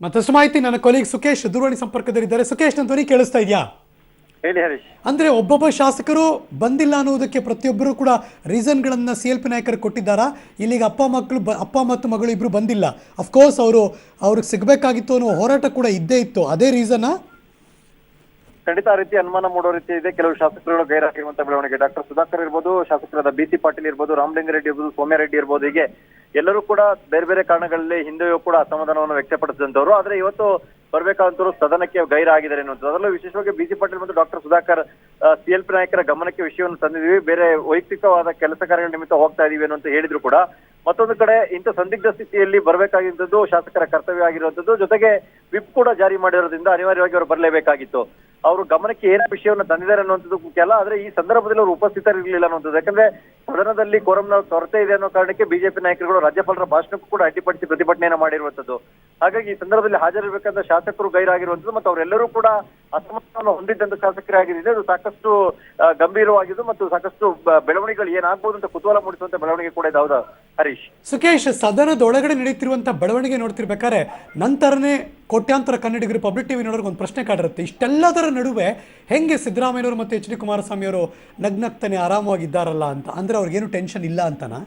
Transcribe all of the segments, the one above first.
ಮತ್ತಷ್ಟು ಮಾಹಿತಿ ನನ್ನ ಕೊಲೀಗ್ ಸುಖೇಶ್ ದೂರವಾಣಿ ಸಂಪರ್ಕದಲ್ಲಿದ್ದಾರೆ. ಸುಖೇಶ್, ನನ್ನ ಧ್ವನಿ ಕೇಳಿಸ್ತಾ ಇದೆಯಾ? ಹೇಳಿ ಹರೀಶ್. ಅಂದ್ರೆ ಒಬ್ಬೊಬ್ಬ ಶಾಸಕರು ಬಂದಿಲ್ಲ ಅನ್ನೋದಕ್ಕೆ ಪ್ರತಿಯೊಬ್ಬರು ಕೂಡ ರೀಸನ್ಗಳನ್ನ CLP ನಾಯಕರು ಕೊಟ್ಟಿದ್ದಾರಾ? ಇಲ್ಲಿಗೆ ಅಪ್ಪ ಮತ್ತು ಮಗಳು ಇಬ್ರು ಬಂದಿಲ್ಲ, ಅಫ್ಕೋರ್ಸ್ ಅವ್ರಿಗೆ ಸಿಗಬೇಕಾಗಿತ್ತು ಅನ್ನೋ ಹೋರಾಟ ಕೂಡ ಇದ್ದೇ ಇತ್ತು, ಅದೇ ರೀಸನ್? ಖಂಡಿತ ಆ ರೀತಿ ಅನುಮಾನ ಮೂಡೋ ರೀತಿ ಇದೆ. ಕೆಲವು ಶಾಸಕರುಗಳು ಗೈರಾಗಿರುವಂತಹ ಬೆಳವಣಿಗೆ. ಡಾಕ್ಟರ್ ಸುಧಾಕರ್ ಇರ್ಬೋದು, ಶಾಸಕರಾದ BC ಪಾಟೀಲ್ ಇರ್ಬೋದು, ರಾಮಲಿಂಗಾರೆಡ್ಡಿ ಇರ್ಬೋದು, ಸೌಮ್ಯಾರೆಡ್ಡಿ ಇರ್ಬೋದು, ಹೀಗೆ ಎಲ್ಲರೂ ಕೂಡ ಬೇರೆ ಬೇರೆ ಕಾರಣಗಳಲ್ಲಿ ಹಿಂದೆಯೂ ಕೂಡ ಅಸಮಾಧಾನವನ್ನು ವ್ಯಕ್ತಪಡಿಸಿದಂತವ್ರು. ಆದ್ರೆ ಇವತ್ತು ಬರ್ಬೇಕಾದಂತವ್ರು ಸದನಕ್ಕೆ ಗೈರಾಗಿದ್ದಾರೆ ಅನ್ನುವಂಥದ್ದು. ಅದರಲ್ಲೂ ವಿಶೇಷವಾಗಿ BC ಪಾಟೀಲ್ ಮತ್ತು ಡಾಕ್ಟರ್ ಸುಧಾಕರ್ CLP ನಾಯಕರ ಗಮನಕ್ಕೆ ವಿಷಯವನ್ನು ತಂದಿದ್ದೀವಿ, ಬೇರೆ ವೈಯಕ್ತಿಕವಾದ ಕೆಲಸ ಕಾರ್ಯಗಳ ನಿಮಿತ್ತ ಹೋಗ್ತಾ ಇದೀವಿ ಅನ್ನುವಂತ ಹೇಳಿದ್ರು ಕೂಡ ಮತ್ತೊಂದು ಕಡೆ ಇಂಥ ಸಂದಿಗ್ಧ ಸ್ಥಿತಿಯಲ್ಲಿ ಬರಬೇಕಾಗಿದ್ದು ಶಾಸಕರ ಕರ್ತವ್ಯ ಆಗಿರುವಂತದ್ದು. ಜೊತೆಗೆ ವಿಪ್ ಕೂಡ ಜಾರಿ ಮಾಡಿರೋದ್ರಿಂದ ಅನಿವಾರ್ಯವಾಗಿ ಅವರು ಬರಲೇಬೇಕಾಗಿತ್ತು. ಅವರು ಗಮನಕ್ಕೆ ಏನು ವಿಷಯವನ್ನು ತಂದಿದ್ದಾರೆ ಅನ್ನುವಂಥದ್ದು ಮುಖ್ಯ ಅಲ್ಲ, ಆದ್ರೆ ಈ ಸಂದರ್ಭದಲ್ಲಿ ಅವರು ಉಪಸ್ಥಿತರಿರಲಿಲ್ಲ ಅನ್ನುವಂಥದ್ದು. ಯಾಕಂದ್ರೆ ಸದನದಲ್ಲಿ ಕೋರಂನ ಕೊರತೆ ಇದೆ ಅನ್ನೋ ಕಾರಣಕ್ಕೆ ಬಿಜೆಪಿ ನಾಯಕರುಗಳು ರಾಜ್ಯಪಾಲರ ಭಾಷಣಕ್ಕೂ ಕೂಡ ಅಡ್ಡಿಪಡಿಸಿ ಪ್ರತಿಭಟನೆಯನ್ನು ಮಾಡಿರುವಂತದ್ದು. ಹಾಗಾಗಿ ಈ ಸಂದರ್ಭದಲ್ಲಿ ಹಾಜರಿರಬೇಕಾದ ಶಾಸಕರು ಗೈರಾಗಿರುವಂಥದ್ದು ಮತ್ತು ಅವರೆಲ್ಲರೂ ಕೂಡ ಅಸಮಾಧಾನವನ್ನು ಹೊಂದಿದ್ದಂತ ಶಾಸಕರಾಗಿದ್ದರೆ ಅದು ಸಾಕಷ್ಟು ಗಂಭೀರವಾಗಿದ್ದು ಮತ್ತು ಸಾಕಷ್ಟು ಬೆಳವಣಿಗೆಗಳು ಏನಾಗಬಹುದು ಅಂತ ಕುತೂಹಲ ಮೂಡಿಸುವಂತ ಬೆಳವಣಿಗೆ ಕೂಡ ಇದೆ. ಹೌದಾ ಹರೀಶ್? ಸುಖೇಶ್, ಸದನದೊಳಗಡೆ ನಡೀತಿರುವಂತ ಬೆಳವಣಿಗೆ ನೋಡ್ತಿರ್ಬೇಕಾದ್ರೆ ನಂತರನೇ ಕೋಟ್ಯಾಂತರ ಕನ್ನಡಿಗರು ಪಬ್ಲಿಕ್ ಟಿವಿ ನೋಡೋರ್ಗೆ ಒಂದು ಪ್ರಶ್ನೆ ಕಾಡಿರುತ್ತೆ, ಇಷ್ಟೆಲ್ಲದರ ನಡುವೆ ಹೆಂಗೆ ಸಿದ್ದರಾಮಯ್ಯವರು ಮತ್ತು HD ಕುಮಾರಸ್ವಾಮಿ ಅವರು ನಗ್ನಗ್ತಾನೆ ಆರಾಮವಾಗಿದ್ದಾರಲ್ಲ ಅಂತ? ಅಂದ್ರೆ ಅವ್ರಿಗೇನು ಟೆನ್ಷನ್ ಇಲ್ಲ ಅಂತನಾ?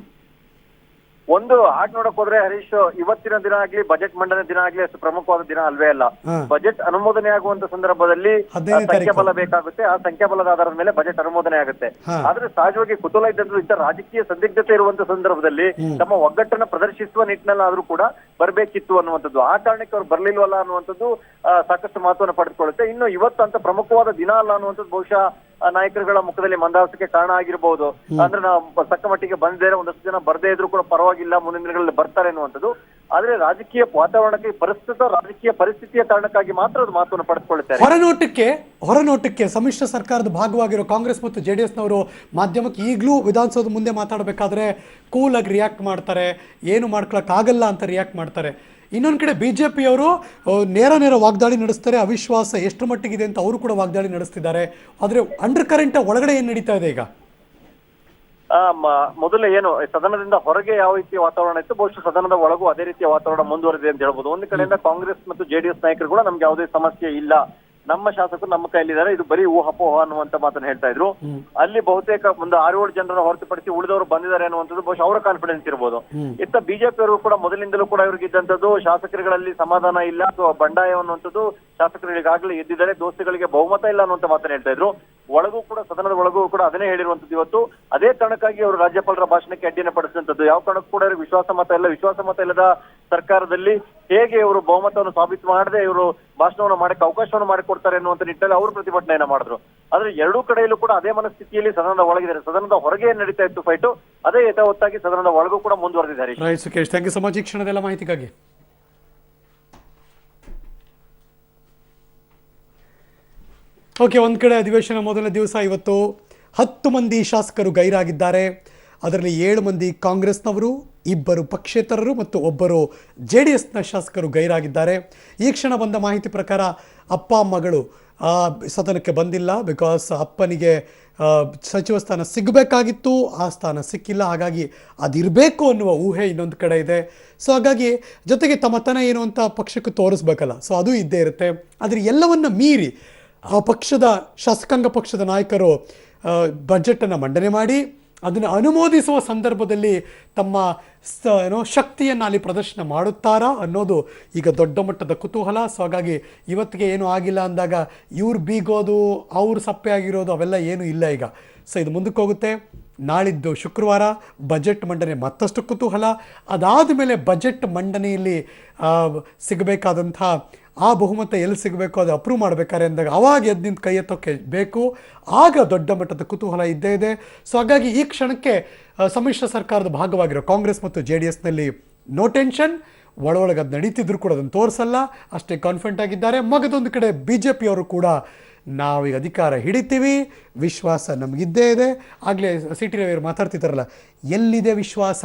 ಒಂದು ಹಾಟ್ ನೋಡಕ್ ಹೋದ್ರೆ ಹರೀಶ್, ಇವತ್ತಿನ ದಿನ ಆಗ್ಲಿ ಬಜೆಟ್ ಮಂಡನೆ ದಿನ ಆಗ್ಲಿ ಅಷ್ಟು ಪ್ರಮುಖವಾದ ದಿನ ಅಲ್ವೇ ಅಲ್ಲ. ಬಜೆಟ್ ಅನುಮೋದನೆ ಆಗುವಂತ ಸಂದರ್ಭದಲ್ಲಿ ಸಂಖ್ಯಾಬಲ ಬೇಕಾಗುತ್ತೆ, ಆ ಸಂಖ್ಯಾಬಲದ ಆಧಾರದ ಮೇಲೆ ಬಜೆಟ್ ಅನುಮೋದನೆ ಆಗುತ್ತೆ. ಆದ್ರೆ ಸಹಜವಾಗಿ ಕುತೂಹಲ ಇದ್ದಂತ ಇಂಥ ರಾಜಕೀಯ ಸಂದಿಗ್ಧತೆ ಇರುವಂತ ಸಂದರ್ಭದಲ್ಲಿ ತಮ್ಮ ಒಗ್ಗಟ್ಟನ್ನ ಪ್ರದರ್ಶಿಸುವ ನಿಟ್ಟಿನಲ್ಲಿ ಆದ್ರೂ ಕೂಡ ಬರ್ಬೇಕಿತ್ತು ಅನ್ನುವಂಥದ್ದು. ಆ ಕಾರಣಕ್ಕೆ ಅವ್ರು ಬರ್ಲಿಲ್ವಲ್ಲ ಅನ್ನುವಂಥದ್ದು ಸಾಕಷ್ಟು ಮಹತ್ವವನ್ನು ಪಡೆದುಕೊಳ್ಳುತ್ತೆ. ಇನ್ನು ಇವತ್ತು ಅಂತ ಪ್ರಮುಖವಾದ ದಿನ ಅಲ್ಲ ಅನ್ನುವಂಥದ್ದು ಬಹುಶಃ ನಾಯಕರುಗಳ ಮುಖದಲ್ಲಿ ಮಂದಹಾಸಕ್ಕೆ ಕಾರಣ ಆಗಿರಬಹುದು. ಅಂದ್ರೆ ನಾವು ತಕ್ಕ ಮಟ್ಟಿಗೆ ಬಂದಿದ್ದಾರೆ, ಒಂದಷ್ಟು ಜನ ಬರ್ದೇ ಇದ್ರು ಕೂಡ ಪರವಾಗಿಲ್ಲ, ಮುಂದಿನ ದಿನಗಳಲ್ಲಿ ಬರ್ತಾರೆ ಅನ್ನುವಂಥದ್ದು. ಆದ್ರೆ ರಾಜಕೀಯ ವಾತಾವರಣಕ್ಕೆ ಪ್ರಸ್ತುತ ರಾಜಕೀಯ ಪರಿಸ್ಥಿತಿಯ ಕಾರಣಕ್ಕಾಗಿ ಮಾತ್ರ ಅದು ಮಹತ್ವವನ್ನು ಪಡೆದುಕೊಳ್ಳುತ್ತಾರೆ. ಹೊರನೋಟಕ್ಕೆ ಸಮ್ಮಿಶ್ರ ಸರ್ಕಾರದ ಭಾಗವಾಗಿರೋ ಕಾಂಗ್ರೆಸ್ ಮತ್ತು JDSನವರು ಮಾಧ್ಯಮಕ್ಕೆ ಈಗಲೂ ವಿಧಾನಸೌಧ ಮುಂದೆ ಮಾತಾಡಬೇಕಾದ್ರೆ ಕೂಲ್ ಆಗಿ ರಿಯಾಕ್ಟ್ ಮಾಡ್ತಾರೆ, ಏನು ಮಾಡ್ಕೊಳಕ್ ಆಗಲ್ಲ ಅಂತ ರಿಯಾಕ್ಟ್ ಮಾಡ್ತಾರೆ. ಇನ್ನೊಂದು ಕಡೆ BJPಯವರು ನೇರ ವಾಗ್ದಾಳಿ ನಡೆಸ್ತಾರೆ, ಅವಿಶ್ವಾಸ ಎಷ್ಟು ಮಟ್ಟಿಗಿದೆ ಅಂತ ಅವರು ಕೂಡ ವಾಗ್ದಾಳಿ ನಡೆಸ್ತಿದ್ದಾರೆ. ಆದ್ರೆ ಅಂಡರ್ ಕರೆಂಟ್ ಒಳಗಡೆ ಏನ್ ನಡೀತಾ ಇದೆ ಈಗ? ಮೊದಲೇ ಏನು ಸದನದಿಂದ ಹೊರಗೆ ಯಾವ ರೀತಿಯ ವಾತಾವರಣ ಇತ್ತು, ಬಹುಶಃ ಸದನದ ಒಳಗೂ ಅದೇ ರೀತಿಯ ವಾತಾವರಣ ಮುಂದುವರೆದಿದೆ ಅಂತ ಹೇಳ್ಬೋದು. ಒಂದು ಕಡೆಯಿಂದ ಕಾಂಗ್ರೆಸ್ ಮತ್ತು JDS ನಾಯಕರು ಕೂಡ ನಮ್ಗೆ ಯಾವುದೇ ಸಮಸ್ಯೆ ಇಲ್ಲ, ನಮ್ಮ ಶಾಸಕರು ನಮ್ಮ ಕೈಲಿದ್ದಾರೆ, ಇದು ಬರೀ ಊಹಾಪೋಹ ಅನ್ನುವಂತ ಮಾತನ್ನ ಹೇಳ್ತಾ ಇದ್ರು. ಅಲ್ಲಿ ಬಹುತೇಕ ಒಂದು 6-7 ಜನರನ್ನ ಹೊರತುಪಡಿಸಿ ಉಳಿದವರು ಬಂದಿದ್ದಾರೆ ಅನ್ನುವಂಥದ್ದು ಬಹುಶಃ ಅವರ ಕಾನ್ಫಿಡೆನ್ಸ್ ಇರ್ಬೋದು. ಇತ್ತ ಬಿಜೆಪಿಯವರು ಕೂಡ ಮೊದಲಿಂದಲೂ ಕೂಡ ಇವ್ರಿಗೆ ಇದ್ದಂಥದ್ದು ಶಾಸಕರುಗಳಲ್ಲಿ ಸಮಾಧಾನ ಇಲ್ಲ ಅಥವಾ ಬಂಡಾಯ ಅನ್ನುವಂಥದ್ದು ಶಾಸಕರುಗಳಿಗಾಗಲೇ ಎದ್ದಿದ್ದಾರೆ, ದೋಸ್ತಿಗಳಿಗೆ ಬಹುಮತ ಇಲ್ಲ ಅನ್ನುವಂತ ಮಾತನ್ನ ಹೇಳ್ತಾ ಇದ್ರು. ಒಳಗೂ ಕೂಡ ಸದನದ ಒಳಗೂ ಕೂಡ ಅದನ್ನೇ ಹೇಳಿರುವಂತದ್ದು. ಇವತ್ತು ಅದೇ ಕಾರಣಕ್ಕಾಗಿ ಅವರು ರಾಜ್ಯಪಾಲರ ಭಾಷಣಕ್ಕೆ ಅಡ್ಡಿನ ಪಡಿಸಿದಂಥದ್ದು. ಯಾವ ಕಾರಣಕ್ಕೂ ಕೂಡ ಇವ್ರಿಗೆ ವಿಶ್ವಾಸ ಮತ ಇಲ್ಲದ ಸರ್ಕಾರದಲ್ಲಿ ಹೇಗೆ ಇವರು ಬಹುಮತವನ್ನು ಸಾಬೀತು ಮಾಡದೆ ಇವರು ಭಾಷಣವನ್ನು ಮಾಡಕ್ಕೆ ಅವಕಾಶವನ್ನು ಮಾಡಿಕೊಡ್ತಾರೆ ಅನ್ನುವಂತ ನಿಟ್ಟಿನಲ್ಲಿ ಅವರು ಪ್ರತಿಭಟನೆಯನ್ನ ಮಾಡಿದ್ರು. ಆದ್ರೆ ಎರಡೂ ಕಡೆಯಲ್ಲೂ ಕೂಡ ಅದೇ ಮನಸ್ಥಿತಿಯಲ್ಲಿ ಸದನದ ಒಳಗಿದ್ದಾರೆ. ಸದನದ ಹೊರಗೆ ಏನ್ ನಡೀತಾ ಇತ್ತು ಫೈಟು, ಅದೇ ಯಥಾವತ್ತಾಗಿ ಸದನದ ಒಳಗೂ ಕೂಡ ಮುಂದುವರೆದಿದ್ದಾರೆ. Right Sukesh, thank you so much ಈ ಕ್ಷಣದೆಲ್ಲ ಮಾಹಿತಿಗಾಗಿ. ಓಕೆ, ಒಂದು ಕಡೆ ಅಧಿವೇಶನ ಮೊದಲ ದಿವಸ ಇವತ್ತು 10 ಮಂದಿ ಶಾಸಕರು ಗೈರಾಗಿದ್ದಾರೆ. ಅದರಲ್ಲಿ 7 ಮಂದಿ ಕಾಂಗ್ರೆಸ್ನವರು, 2 ಪಕ್ಷೇತರರು ಮತ್ತು 1 JDSನ ಶಾಸಕರು ಗೈರಾಗಿದ್ದಾರೆ. ಈ ಕ್ಷಣ ಬಂದ ಮಾಹಿತಿ ಪ್ರಕಾರ ಅಪ್ಪ ಮಗಳು ಸದನಕ್ಕೆ ಬಂದಿಲ್ಲ, ಬಿಕಾಸ್ ಅಪ್ಪನಿಗೆ ಸಚಿವ ಸ್ಥಾನ ಸಿಗಬೇಕಾಗಿತ್ತು, ಆ ಸ್ಥಾನ ಸಿಕ್ಕಿಲ್ಲ, ಹಾಗಾಗಿ ಅದಿರಬೇಕು ಅನ್ನುವ ಊಹೆ ಇನ್ನೊಂದು ಕಡೆ ಇದೆ. ಸೊ ಹಾಗಾಗಿ ಜೊತೆಗೆ ತಮ್ಮತನ ಏನು ಅಂತ ಪಕ್ಷಕ್ಕೆ ತೋರಿಸ್ಬೇಕಲ್ಲ, ಸೊ ಅದು ಇದ್ದೇ ಇರುತ್ತೆ. ಆದರೆ ಎಲ್ಲವನ್ನ ಮೀರಿ ಆ ಪಕ್ಷದ ಶಾಸಕಾಂಗ ಪಕ್ಷದ ನಾಯಕರು ಬಜೆಟನ್ನು ಮಂಡನೆ ಮಾಡಿ ಅದನ್ನು ಅನುಮೋದಿಸುವ ಸಂದರ್ಭದಲ್ಲಿ ತಮ್ಮ ಶಕ್ತಿಯನ್ನು ಅಲ್ಲಿ ಪ್ರದರ್ಶನ ಮಾಡುತ್ತಾರಾ ಅನ್ನೋದು ಈಗ ದೊಡ್ಡ ಮಟ್ಟದ ಕುತೂಹಲ. ಸೊ ಹಾಗಾಗಿ ಇವತ್ತಿಗೆ ಏನೂ ಆಗಿಲ್ಲ ಅಂದಾಗ ಇವ್ರು ಬೀಗೋದು, ಅವ್ರು ಸಪ್ಪೆ ಆಗಿರೋದು ಅವೆಲ್ಲ ಏನೂ ಇಲ್ಲ ಈಗ. ಸೊ ಇದು ಮುಂದಕ್ಕೆ ಹೋಗುತ್ತೆ. ನಾಳಿದ್ದು ಶುಕ್ರವಾರ ಬಜೆಟ್ ಮಂಡನೆ, ಮತ್ತಷ್ಟು ಕುತೂಹಲ. ಅದಾದ ಮೇಲೆ ಬಜೆಟ್ ಮಂಡನೆಯಲ್ಲಿ ಸಿಗಬೇಕಾದಂಥ ಆ ಬಹುಮತ ಎಲ್ಲಿ ಸಿಗಬೇಕು, ಅದು ಅಪ್ರೂವ್ ಮಾಡಬೇಕಾರೆ ಅಂದಾಗ ಅವಾಗ ಎದ್ದು ನಿಂತು ಕೈ ಎತ್ತೋಕ್ಕೆ ಬೇಕು, ಆಗ ದೊಡ್ಡ ಮಟ್ಟದ ಕುತೂಹಲ ಇದ್ದೇ ಇದೆ. ಸೊ ಹಾಗಾಗಿ ಈ ಕ್ಷಣಕ್ಕೆ ಸಮ್ಮಿಶ್ರ ಸರ್ಕಾರದ ಭಾಗವಾಗಿರೋ ಕಾಂಗ್ರೆಸ್ ಮತ್ತು JDSನಲ್ಲಿ ನೋ ಟೆನ್ಷನ್, ಒಳಗೆ ಅದು ನಡೀತಿದ್ರು ಕೂಡ ಅದನ್ನು ತೋರಿಸಲ್ಲ, ಅಷ್ಟೇ ಕಾನ್ಫಿಡೆಂಟ್ ಆಗಿದ್ದಾರೆ. ಮಗದೊಂದು ಕಡೆ BJPಯವರು ಕೂಡ ನಾವೀಗ ಅಧಿಕಾರ ಹಿಡಿತೀವಿ, ವಿಶ್ವಾಸ ನಮಗಿದ್ದೇ ಇದೆ. ಆಗಲೇ CT ರವಿಯವರು ಮಾತಾಡ್ತಿದ್ದಾರಲ್ಲ, ಎಲ್ಲಿದೆ ವಿಶ್ವಾಸ,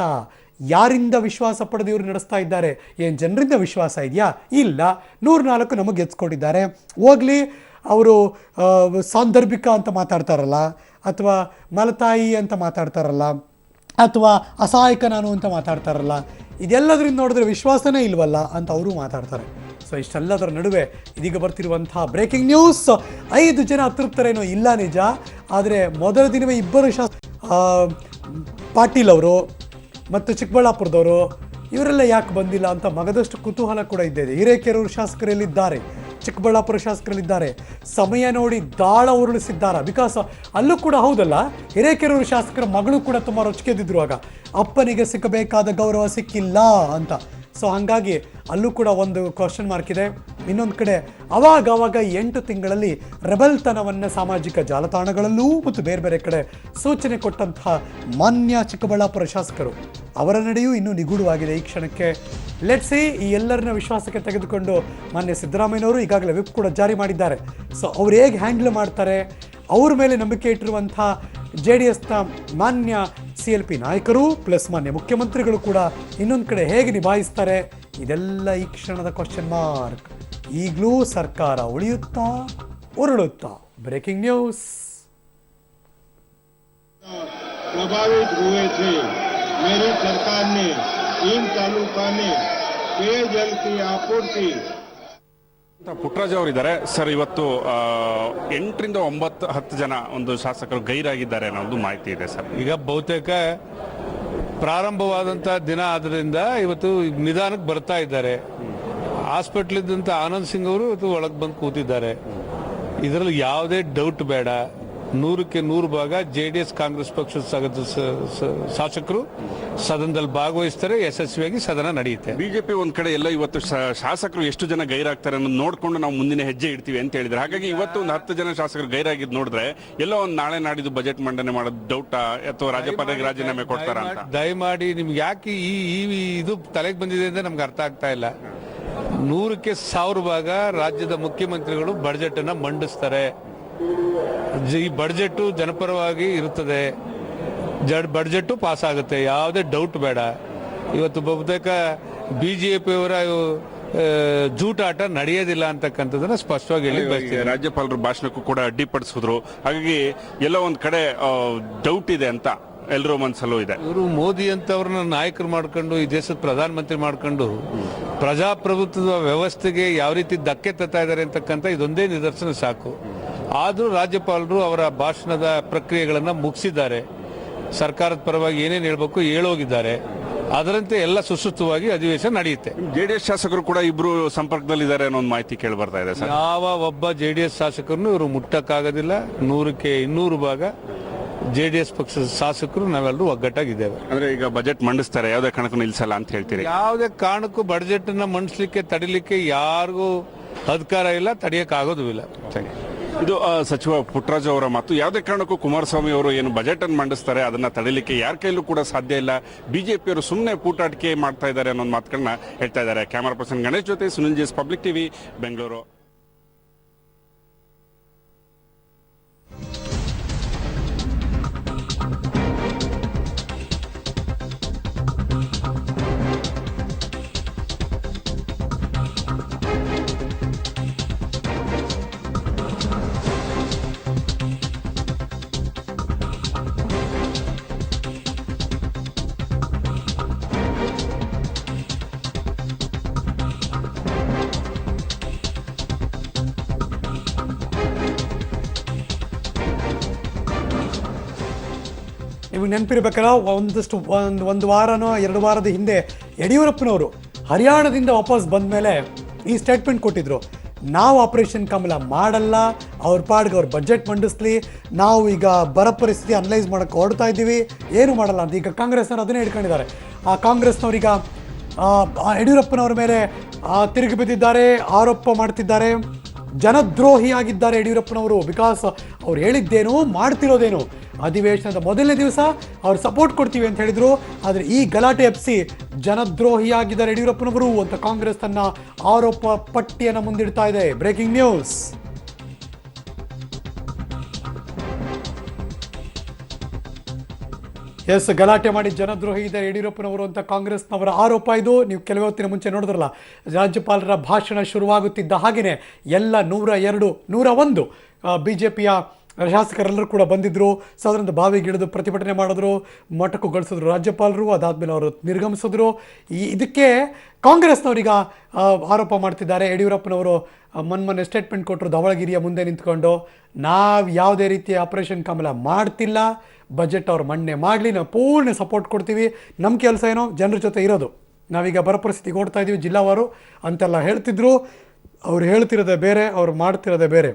ಯಾರಿಂದ ವಿಶ್ವಾಸ ಪಡೆದು ಇವರು ನಡೆಸ್ತಾ ಇದ್ದಾರೆ, ಏನು ಜನರಿಂದ ವಿಶ್ವಾಸ ಇದೆಯಾ? ಇಲ್ಲ. 104 ನಮಗೆ ಗೆದ್ಸ್ಕೊಂಡಿದ್ದಾರೆ. ಹೋಗಲಿ, ಅವರು ಸಾಂದರ್ಭಿಕ ಅಂತ ಮಾತಾಡ್ತಾರಲ್ಲ, ಅಥವಾ ಮಲತಾಯಿ ಅಂತ ಮಾತಾಡ್ತಾರಲ್ಲ, ಅಥವಾ ಅಸಹಾಯಕ ನಾನು ಅಂತ ಮಾತಾಡ್ತಾರಲ್ಲ, ಇದೆಲ್ಲದರಿಂದ ನೋಡಿದ್ರೆ ವಿಶ್ವಾಸನೇ ಇಲ್ವಲ್ಲ ಅಂತ ಅವರು ಮಾತಾಡ್ತಾರೆ. ಸೊ ಇಷ್ಟೆಲ್ಲದರ ನಡುವೆ ಇದೀಗ ಬರ್ತಿರುವಂಥ ಬ್ರೇಕಿಂಗ್ ನ್ಯೂಸ್, 5 ಜನ ಅತೃಪ್ತರೇನೋ ಇಲ್ಲ ನಿಜ, ಆದರೆ ಮೊದಲ ದಿನವೇ ಇಬ್ಬರು ಪಾಟೀಲ್ ಅವರು ಮತ್ತು ಚಿಕ್ಕಬಳ್ಳಾಪುರದವರು ಇವರೆಲ್ಲ ಯಾಕೆ ಬಂದಿಲ್ಲ ಅಂತ ಮಗದಷ್ಟು ಕುತೂಹಲ ಕೂಡ ಇದೆ. ಹಿರೇಕೆರೂರು ಶಾಸಕರಲ್ಲಿದ್ದಾರೆ, ಚಿಕ್ಕಬಳ್ಳಾಪುರ ಶಾಸಕರಲ್ಲಿದ್ದಾರೆ, ಸಮಯ ನೋಡಿ ದಾಳ ಉರುಳಿಸಿದ್ದಾರೆ. ಬಿಕಾಸ್ ಅಲ್ಲೂ ಕೂಡ ಹೌದಲ್ಲ, ಹಿರೇಕೆರೂರು ಶಾಸಕರ ಮಗಳು ಕೂಡ ತುಂಬ ರೊಚ್ಚಿಗೆದ್ದಿದ್ರು ಆಗ, ಅಪ್ಪನಿಗೆ ಸಿಕ್ಕಬೇಕಾದ ಗೌರವ ಸಿಕ್ಕಿಲ್ಲ ಅಂತ. ಸೊ ಹಾಗಾಗಿ ಅಲ್ಲೂ ಕೂಡ ಒಂದು ಕ್ವಶನ್ ಮಾರ್ಕ್ ಇದೆ. ಇನ್ನೊಂದು ಕಡೆ ಅವಾಗ 8 ತಿಂಗಳಲ್ಲಿ ರೆಬಲ್ತನವನ್ನು ಸಾಮಾಜಿಕ ಜಾಲತಾಣಗಳಲ್ಲೂ ಮತ್ತು ಬೇರೆ ಬೇರೆ ಕಡೆ ಸೂಚನೆ ಕೊಟ್ಟಂತಹ ಮಾನ್ಯ ಚಿಕ್ಕಬಳ್ಳಾಪುರ ಶಾಸಕರು, ಅವರ ನಡೆಯೂ ಇನ್ನೂ ನಿಗೂಢವಾಗಿದೆ ಈ ಕ್ಷಣಕ್ಕೆ. ಲೆಟ್ಸ್ ಸಿ, ಈ ಎಲ್ಲರನ್ನ ವಿಶ್ವಾಸಕ್ಕೆ ತೆಗೆದುಕೊಂಡು ಮಾನ್ಯ ಸಿದ್ದರಾಮಯ್ಯನವರು ಈಗಾಗಲೇ ವಿಪ್ ಕೂಡ ಜಾರಿ ಮಾಡಿದ್ದಾರೆ. ಸೊ ಅವ್ರು ಹೇಗೆ ಹ್ಯಾಂಡಲ್ ಮಾಡ್ತಾರೆ, ಅವ್ರ ಮೇಲೆ ನಂಬಿಕೆ ಇಟ್ಟಿರುವಂಥ JDSನ ಮಾನ್ಯ CLP ನಾಯಕರು ಪ್ಲಸ್ ಮಾನ್ಯ ಮುಖ್ಯಮಂತ್ರಿಗಳು ಕೂಡ ಇನ್ನೊಂದು ಕಡೆ ಹೇಗೆ ನಿಭಾಯಿಸ್ತಾರೆ, ಇದೆಲ್ಲ ಈ ಕ್ಷಣದ ಕ್ವಶನ್ ಮಾರ್ಕ್. ಈಗಲೂ ಸರ್ಕಾರ ಉಳಿಯುತ್ತಾ ಉರುಳುತ್ತಾ? Breaking news. प्रभावित हुए थे, मेरी सरकार ने इन तालुका में पेयजल की आपूर्ति. ಪುಟ್ಟರಾಜ್ ಅವರಿದ್ದಾರೆ ಸರ್. ಇವತ್ತು 8 ರಿಂದ 9 10 ಜನ ಒಂದು ಶಾಸಕರು ಗೈರಾಗಿದ್ದಾರೆ ಅನ್ನೋ ಒಂದು ಮಾಹಿತಿ ಇದೆ ಸರ್. ಈಗ ಬಹುತೇಕ ಪ್ರಾರಂಭವಾದಂಥ ದಿನ ಆದ್ದರಿಂದ ಇವತ್ತು ನಿಧಾನಕ್ಕೆ ಬರ್ತಾ ಇದ್ದಾರೆ. ಹಾಸ್ಪಿಟ್ಲಿದ್ದಂಥ ಆನಂದ್ ಸಿಂಗ್ ಅವರು ಇವತ್ತು ಒಳಗೆ ಬಂದು ಕೂತಿದ್ದಾರೆ. ಇದರಲ್ಲಿ ಯಾವುದೇ ಡೌಟ್ ಬೇಡ, 100ಕ್ಕೆ 100 ಭಾಗ JDS ಕಾಂಗ್ರೆಸ್ ಪಕ್ಷದ ಶಾಸಕರು ಸದನದಲ್ಲಿ ಭಾಗವಹಿಸ್ತಾರೆ, ಯಶಸ್ವಿಯಾಗಿ ಸದನ ನಡೆಯುತ್ತೆ. ಬಿಜೆಪಿ ಒಂದ್ ಕಡೆ ಎಲ್ಲ ಇವತ್ತು ಶಾಸಕರು ಎಷ್ಟು ಜನ ಗೈರಾಗ್ತಾರೆ ಅನ್ನೋದು ನೋಡ್ಕೊಂಡು ನಾವು ಮುಂದಿನ ಹೆಜ್ಜೆ ಇಡ್ತೀವಿ ಅಂತ ಹೇಳಿದ್ರೆ, ಹಾಗಾಗಿ ಇವತ್ತು ಒಂದು 10 ಜನ ಶಾಸಕರು ಗೈರಾಗಿದ್ದು ನೋಡಿದ್ರೆ ಎಲ್ಲೋ ಒಂದು ನಾಳೆ ನಾಡಿದ್ದು ಬಜೆಟ್ ಮಂಡನೆ ಮಾಡೋದು ಡೌಟಾ ಅಥವಾ ರಾಜ್ಯಪಾಲರಿಗೆ ರಾಜೀನಾಮೆ ಕೊಡ್ತಾರ ಅಂತ. ದಯಮಾಡಿ ನಿಮ್ಗೆ ಯಾಕೆ ಈ ಇದು ತಲೆಗೆ ಬಂದಿದೆ ಅಂತ ನಮ್ಗೆ ಅರ್ಥ ಆಗ್ತಾ ಇಲ್ಲ. 100ಕ್ಕೆ 1000 ಭಾಗ ರಾಜ್ಯದ ಮುಖ್ಯಮಂತ್ರಿಗಳು ಬಜೆಟ್ ಅನ್ನ ಮಂಡಿಸ್ತಾರೆ. ಈ ಬಡ್ಜೆಟ್ ಜನಪರವಾಗಿ ಇರುತ್ತದೆ, ಬಡ್ಜೆಟ್ ಪಾಸ್ ಆಗುತ್ತೆ, ಯಾವುದೇ ಡೌಟ್ ಬೇಡ. ಇವತ್ತು ಬಹುತೇಕ ಬಿಜೆಪಿಯವರ ಜೂಟಾಟ ನಡೆಯೋದಿಲ್ಲ ಅಂತಕ್ಕಂಥದ್ದನ್ನ ಸ್ಪಷ್ಟವಾಗಿ ಹೇಳಿ ಬಯಸ್ತೀನಿ. ರಾಜ್ಯಪಾಲರು ಭಾಷಣಕ್ಕೂ ಕೂಡ ಅಡ್ಡಿಪಡಿಸಿದ್ರು, ಹಾಗಾಗಿ ಎಲ್ಲೋ ಒಂದ್ ಕಡೆ ಡೌಟ್ ಇದೆ ಅಂತ ಎಲ್ಲರೂ ಮನಸ್ಸಲ್ಲೂ ಇದೆ. ಇವರು ಮೋದಿ ಅಂತವ್ರನ್ನ ನಾಯಕರು ಮಾಡ್ಕೊಂಡು ಈ ದೇಶದ ಪ್ರಧಾನಮಂತ್ರಿ ಮಾಡ್ಕೊಂಡು ಪ್ರಜಾಪ್ರಭುತ್ವದ ವ್ಯವಸ್ಥೆಗೆ ಯಾವ ರೀತಿ ಧಕ್ಕೆ ತತ್ತಾ ಇದ್ದಾರೆ ಅಂತಕ್ಕಂಥ ಇದೊಂದೇ ನಿದರ್ಶನ ಸಾಕು. ಆದರೂ ರಾಜ್ಯಪಾಲರು ಅವರ ಭಾಷಣದ ಪ್ರಕ್ರಿಯೆಗಳನ್ನು ಮುಗಿಸಿದ್ದಾರೆ. ಸರ್ಕಾರದ ಪರವಾಗಿ ಏನೇನು ಹೇಳ್ಬೇಕು ಹೇಳೋಗಿದ್ದಾರೆ. ಅದರಂತೆ ಎಲ್ಲ ಸುಸೂತ್ರವಾಗಿ ಅಧಿವೇಶನ ನಡೆಯುತ್ತೆ. JDS ಶಾಸಕರು ಕೂಡ ಇಬ್ರು ಸಂಪರ್ಕದಲ್ಲಿದ್ದಾರೆ ಅನ್ನೋ ಒಂದು ಮಾಹಿತಿ ಕೇಳಿ ಬರ್ತಾ ಇದೆ ಸರ್. ಯಾವ ಒಬ್ಬ JDS ಶಾಸಕರನ್ನು ಇವರು ಮುಟ್ಟಕ್ಕಾಗೋದಿಲ್ಲ. 100ಕ್ಕೆ 200 ಭಾಗ JDS ಪಕ್ಷದ ಶಾಸಕರು ನಾವೆಲ್ಲರೂ ಒಗ್ಗಟ್ಟಾಗಿದ್ದೇವೆ. ಅಂದ್ರೆ ಈಗ ಬಜೆಟ್ ಮಂಡಿಸ್ತಾರೆ, ಯಾವುದೇ ಕಾರಣಕ್ಕೂ ನಿಲ್ಸಲ್ಲ ಅಂತ ಹೇಳ್ತೀರಿ? ಯಾವುದೇ ಕಾರಣಕ್ಕೂ ಬಡ್ಜೆಟ್ ಅನ್ನ ಮಂಡಿಸ್ಲಿಕ್ಕೆ ತಡಿಲಿಕ್ಕೆ ಯಾರಿಗೂ ಅಧಿಕಾರ ಇಲ್ಲ, ತಡೆಯಕ್ಕಾಗೋದು ಇಲ್ಲ. ಇದು ಸಚಿವ ಪುಟ್ಟರಾಜು ಅವರ ಮಾತು. ಯಾವುದೇ ಕಾರಣಕ್ಕೂ ಕುಮಾರಸ್ವಾಮಿ ಅವರು ಏನು ಬಜೆಟ್ ಅನ್ನು ಮಂಡಿಸ್ತಾರೆ ಅದನ್ನ ತಡೆಯಲಿಕ್ಕೆ ಯಾರ ಕೈಲೂ ಕೂಡ ಸಾಧ್ಯ ಇಲ್ಲ. ಬಿಜೆಪಿಯವರು ಸುಮ್ಮನೆ ಪೂಟಾಟಿಕೆ ಮಾಡ್ತಾ ಇದ್ದಾರೆ ಅನ್ನೋ ಮಾತುಗಳನ್ನ ಹೇಳ್ತಾ ಇದ್ದಾರೆ. ಕ್ಯಾಮರಾ ಪರ್ಸನ್ ಗಣೇಶ್ ಜೊತೆ ಸುನಿಲ್ ಜೇಸ್, ಪಬ್ಲಿಕ್ ಟಿವಿ, ಬೆಂಗಳೂರು. ನಿಮಗೆ ನೆನಪಿರ್ಬೇಕಲ್ಲ, ಒಂದು ವಾರನೋ 2 ವಾರದ ಹಿಂದೆ ಯಡಿಯೂರಪ್ಪನವರು ಹರಿಯಾಣದಿಂದ ವಾಪಸ್ ಬಂದ ಮೇಲೆ ಈ ಸ್ಟೇಟ್ಮೆಂಟ್ ಕೊಟ್ಟಿದ್ರು, ನಾವು ಆಪರೇಷನ್ ಕಮಲ ಮಾಡಲ್ಲ, ಅವ್ರ ಪಾಡ್ಗೆ ಅವ್ರ ಬಜೆಟ್ ಮಂಡಿಸ್ಲಿ, ನಾವು ಈಗ ಬರ ಪರಿಸ್ಥಿತಿ ಅನಲೈಸ್ ಮಾಡೋಕ್ಕೆ ಹೊರಡ್ತಾ ಇದ್ದೀವಿ, ಏನು ಮಾಡಲ್ಲ ಅಂತ. ಈಗ ಕಾಂಗ್ರೆಸ್ನವ್ರು ಅದನ್ನೇ ಹಿಡ್ಕೊಂಡಿದ್ದಾರೆ. ಆ ಕಾಂಗ್ರೆಸ್ನವ್ರೀಗ ಯಡಿಯೂರಪ್ಪನವ್ರ ಮೇಲೆ ತಿರುಗಿ ಬಿದ್ದಿದ್ದಾರೆ, ಆರೋಪ ಮಾಡ್ತಿದ್ದಾರೆ, ಜನದ್ರೋಹಿಯಾಗಿದ್ದಾರೆ ಯಡಿಯೂರಪ್ಪನವರು. ಬಿಕಾಸ್ ಅವ್ರು ಹೇಳಿದ್ದೇನು ಮಾಡ್ತಿರೋದೇನು. ಅಧಿವೇಶನದ ಮೊದಲನೇ ದಿವಸ ಅವ್ರು ಸಪೋರ್ಟ್ ಕೊಡ್ತೀವಿ ಅಂತ ಹೇಳಿದ್ರು, ಆದರೆ ಈ ಗಲಾಟೆ ಎಪ್ಸಿ ಜನದ್ರೋಹಿಯಾಗಿದ್ದಾರೆ ಯಡಿಯೂರಪ್ಪನವರು ಅಂತ ಕಾಂಗ್ರೆಸ್ ತನ್ನ ಆರೋಪ ಪಟ್ಟಿಯನ್ನು ಮುಂದಿಡ್ತಾ ಇದೆ. Breaking news. ಎಸ್, ಗಲಾಟೆ ಮಾಡಿ ಜನದ್ರೋಹಿ ಇದ್ದಾರೆ ಯಡಿಯೂರಪ್ಪನವರು ಅಂತ ಕಾಂಗ್ರೆಸ್ನವರ ಆರೋಪ ಇದು. ನೀವು ಕೆಲವೇ ಹೊತ್ತಿನ ಮುಂಚೆ ನೋಡಿದ್ರಲ್ಲ, ರಾಜ್ಯಪಾಲರ ಭಾಷಣ ಶುರುವಾಗುತ್ತಿದ್ದ ಹಾಗೆಯೇ ಎಲ್ಲ 102, 101 BJPಯ ಶಾಸಕರೆಲ್ಲರೂ ಕೂಡ ಬಂದಿದ್ದರು. ಸೊ ಅದರಿಂದ ಬಾವಿಗೆ ಇಳಿದು ಪ್ರತಿಭಟನೆ ಮಾಡಿದ್ರು, ಮಠಕ್ಕೂ ಗಳಿಸಿದ್ರು ರಾಜ್ಯಪಾಲರು. ಅದಾದಮೇಲೆ ಅವರು ನಿರ್ಗಮಿಸಿದ್ರು. ಇದಕ್ಕೆ ಕಾಂಗ್ರೆಸ್ನವರೀಗ ಆರೋಪ ಮಾಡ್ತಿದ್ದಾರೆ. ಯಡಿಯೂರಪ್ಪನವರು ಮೊನ್ನೆ ಸ್ಟೇಟ್ಮೆಂಟ್ ಕೊಟ್ಟರು ಧವಳಗಿರಿಯ ಮುಂದೆ ನಿಂತ್ಕೊಂಡು, ನಾವು ಯಾವುದೇ ರೀತಿಯ ಆಪರೇಷನ್ ಕಮಲ ಮಾಡ್ತಿಲ್ಲ, ಬಜೆಟ್ ಅವ್ರು ಮಣ್ಣೆ ಮಾಡಲಿ, ನಾವು ಪೂರ್ಣ ಸಪೋರ್ಟ್ ಕೊಡ್ತೀವಿ, ನಮ್ಮ ಕೆಲಸ ಏನೋ ಜನರ ಜೊತೆ ಇರೋದು, ನಾವೀಗ ಬರ ಪರಿಸ್ಥಿತಿಗೆ ಓಡ್ತಾ ಇದ್ದೀವಿ ಜಿಲ್ಲಾವಾರು ಅಂತೆಲ್ಲ ಹೇಳ್ತಿದ್ರು. ಅವ್ರು ಹೇಳ್ತಿರೋದೇ ಬೇರೆ, ಅವ್ರು ಮಾಡ್ತಿರೋದೇ ಬೇರೆ.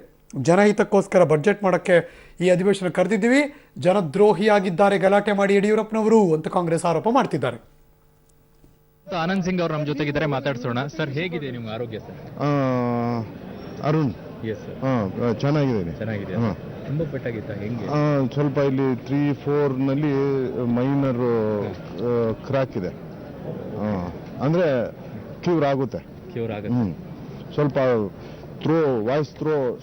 ಜನಹಿತಕ್ಕೋಸ್ಕರ ಬಡ್ಜೆಟ್ ಮಾಡೋಕ್ಕೆ ಈ ಅಧಿವೇಶನ ಕರೆದಿದ್ದೀವಿ, ಜನದ್ರೋಹಿಯಾಗಿದ್ದಾರೆ ಗಲಾಟೆ ಮಾಡಿ ಯಡಿಯೂರಪ್ಪನವರು ಅಂತ ಕಾಂಗ್ರೆಸ್ ಆರೋಪ ಮಾಡ್ತಿದ್ದಾರೆ. ಆನಂದ್ ಸಿಂಗ್ ಅವರು ನಮ್ಮ ಜೊತೆಗಿದ್ದಾರೆ, ಮಾತಾಡ್ಸೋಣ. ಸರ್, ಹೇಗಿದೆ ನಿಮ್ಮ ಆರೋಗ್ಯ ಸರ್? Arun, yes sir. ಚೆನ್ನಾಗಿದ್ದೀನಿ. ಚೆನ್ನಾಗಿದೆ. ತುಂಬಾ ಪೆಟ್ಟಾಗಿತ್ತಾ? ಹೆಂಗೆ? ಸ್ವಲ್ಪ ಇಲ್ಲಿ 3-4 ನಲ್ಲಿ ಮೈನರ್ ಕ್ರ್ಯಾಕ್ ಇದೆ. ಅಂದ್ರೆ ಕ್ಯೂರ್ ಆಗುತ್ತೆ. ಕ್ಯೂರ್ ಆಗುತ್ತೆ. ಸ್ವಲ್ಪ ವಾಯ್ಸ್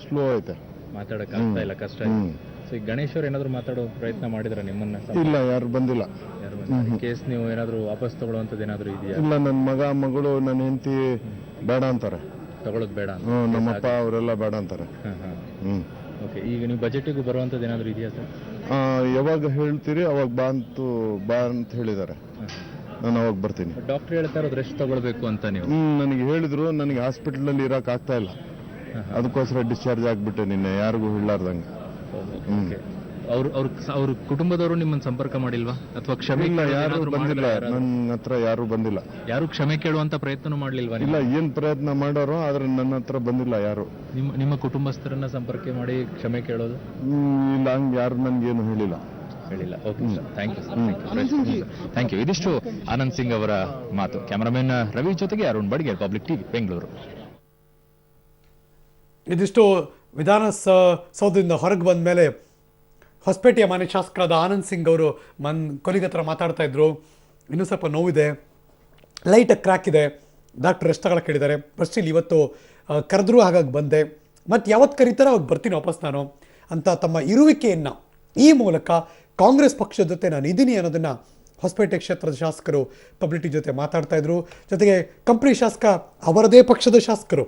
ಸ್ಲೋ ಐತೆ, ಮಾತಾಡಕ್ ಆಗ್ತಾ ಇಲ್ಲ, ಕಷ್ಟ ಇದೆ. ಸೊ ಈಗ ಗಣೇಶ್ ಅವ್ರು ಏನಾದ್ರು ಮಾತಾಡೋ ಪ್ರಯತ್ನ ಮಾಡಿದ್ರ ನಿಮ್ಮನ್ನ? ಇಲ್ಲ, ಯಾರು ಬಂದಿಲ್ಲ. ಕೇಸ್ ನೀವು ಏನಾದ್ರು ವಾಪಸ್ ತಗೊಳ್ಳುವಂತದ್ದು ಏನಾದ್ರು ಇದೆಯಾ? ಇಲ್ಲ, ನನ್ನ ಮಗಳು ನನ್ನ ಹೆಂಡತಿ ಬೇಡ ಅಂತಾರೆ. ತಗೊಳ್ಳೋದು ಬೇಡ ಅಂತ? ನಮ್ಮಪ್ಪ ಅವರೆಲ್ಲ ಬೇಡ ಅಂತಾರೆ. ಓಕೆ, ಈಗ ನೀವು ಬಜೆಟಿಗೂ ಬರುವಂತದ್ದು ಏನಾದ್ರು ಇದೆಯಾ ಸರ್? ಯಾವಾಗ ಹೇಳ್ತೀರಿ ಅವಾಗ ಬಾ ಅಂತ ಹೇಳಿದ್ದಾರೆ. ನಾನು ಅವಾಗ ಬರ್ತೀನಿ. ಡಾಕ್ಟರ್ ಹೇಳ್ತಾ ಇರೋದು ರೆಸ್ಟ್ ತಗೊಳ್ಬೇಕು ಅಂತ ನೀವು? ನನಗೆ ಹೇಳಿದ್ರು. ನನಗೆ ಹಾಸ್ಪಿಟಲ್ ಇರಕ್ ಆಗ್ತಾ ಇಲ್ಲ, ಅದಕ್ಕೋಸ್ಕರ ಡಿಸ್ಚಾರ್ಜ್ ಆಗ್ಬಿಟ್ಟೆ ನಿನ್ನೆ, ಯಾರಿಗೂ ಹೇಳಾರ್ದಂಗೆ. ಅವ್ರ ಕುಟುಂಬದವರು ನಿಮ್ಮನ್ನ ಸಂಪರ್ಕ ಮಾಡಿಲ್ವಾ? ಅಥವಾ ಕ್ಷಮೆ? ಇಲ್ಲ, ಯಾರು ಬಂದಿಲ್ಲ, ನನ್ನ ಹತ್ರ ಯಾರು ಬಂದಿಲ್ಲ. ಯಾರು ಕ್ಷಮೆ ಕೇಳುವಂತ ಪ್ರಯತ್ನ ಮಾಡ್ಲಿಲ್ವಾ? ಇಲ್ಲ, ಏನ್ ಪ್ರಯತ್ನ ಮಾಡೋರು, ಆದ್ರೆ ನನ್ನ ಹತ್ರ ಬಂದಿಲ್ಲ ಯಾರು. ನಿಮ್ಮ ಕುಟುಂಬಸ್ಥರನ್ನ ಸಂಪರ್ಕ ಮಾಡಿ ಕ್ಷಮೆ ಕೇಳೋದು? ಇಲ್ಲ, ಹಂಗೆ ಯಾರು ನನ್ಗೇನು ಹೇಳಿಲ್ಲ. Okay sir, thank you sir. Thank you. ಇದಿಷ್ಟು ಆನಂದ್ ಸಿಂಗ್ ಅವರ ಮಾತು. ಕ್ಯಾಮರಾಮನ್ ರವಿ ಜೊತೆಗೆ ಅರುಣ್ ಬಡ್ಗೆ, ಪಬ್ಲಿಕ್ ಟಿವಿ, ಬೆಂಗಳೂರು. ಇದಿಷ್ಟು ವಿಧಾನಸೌಧದಿಂದ ಹೊರಗೆ ಬಂದ ಮೇಲೆ ಹೊಸಪೇಟೆಯ ಮಾನ್ಯ ಶಾಸಕರಾದ ಆನಂದ್ ಸಿಂಗ್ ಅವರು ಕೊಲಿಗ ಹತ್ರ ಮಾತಾಡ್ತಾ ಇದ್ರು. ಇನ್ನೂ ಸ್ವಲ್ಪ ನೋವಿದೆ, ಲೈಟಾಗಿ ಕ್ರ್ಯಾಕ್ ಇದೆ, ಡಾಕ್ಟರ್ ರೆಸ್ಟ್ ತಗೊಳಕ್ಕೆ ಹೇಳಿದ್ದಾರೆ. ಫಸ್ಟಿಲ್ಲಿ ಇವತ್ತು ಕರೆದ್ರು, ಹಾಗಾಗಿ ಬಂದೆ, ಮತ್ತು ಯಾವತ್ತು ಕರೀತಾರೆ ಅವಾಗ ಬರ್ತೀನಿ ವಾಪಸ್ ನಾನು ಅಂತ ತಮ್ಮ ಇರುವಿಕೆಯನ್ನು ಈ ಮೂಲಕ ಕಾಂಗ್ರೆಸ್ ಪಕ್ಷದ ಜೊತೆ ನಾನು ಇದ್ದೀನಿ ಅನ್ನೋದನ್ನು ಹೊಸಪೇಟೆ ಕ್ಷೇತ್ರದ ಶಾಸಕರು ಪಬ್ಲಿಕ್ ಜೊತೆ ಮಾತಾಡ್ತಾ ಇದ್ರು. ಜೊತೆಗೆ ಕಂಪ್ನಿ ಶಾಸಕ ಅವರದೇ ಪಕ್ಷದ ಶಾಸಕರು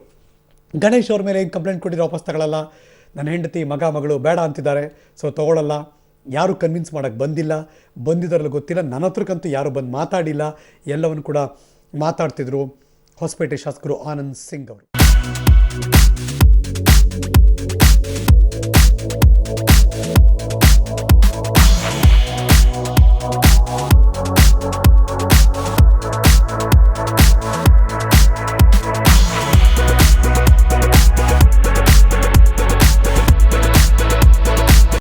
ಗಣೇಶ್ ಅವ್ರ ಮೇಲೆ ಏನು ಕಂಪ್ಲೇಂಟ್ ಕೊಟ್ಟಿದ್ರು ವಾಪಸ್ ತಗೊಳ್ಳಲ್ಲ, ನನ್ನ ಹೆಂಡತಿ ಮಗಳು ಬೇಡ ಅಂತಿದ್ದಾರೆ, ಸೊ ತೊಗೊಳ್ಳಲ್ಲ, ಯಾರು ಕನ್ವಿನ್ಸ್ ಮಾಡೋಕ್ಕೆ ಬಂದಿಲ್ಲ, ಬಂದಿದ್ದಾರಲ್ಲ ಗೊತ್ತಿಲ್ಲ, ನನ್ನ ಹತ್ರಕ್ಕಂತೂ ಯಾರು ಬಂದು ಮಾತಾಡಿಲ್ಲ, ಎಲ್ಲವನ್ನು ಕೂಡ ಮಾತಾಡ್ತಿದ್ರು ಹೊಸಪೇಟೆ ಶಾಸಕರು ಆನಂದ್ ಸಿಂಗ್ ಅವರು.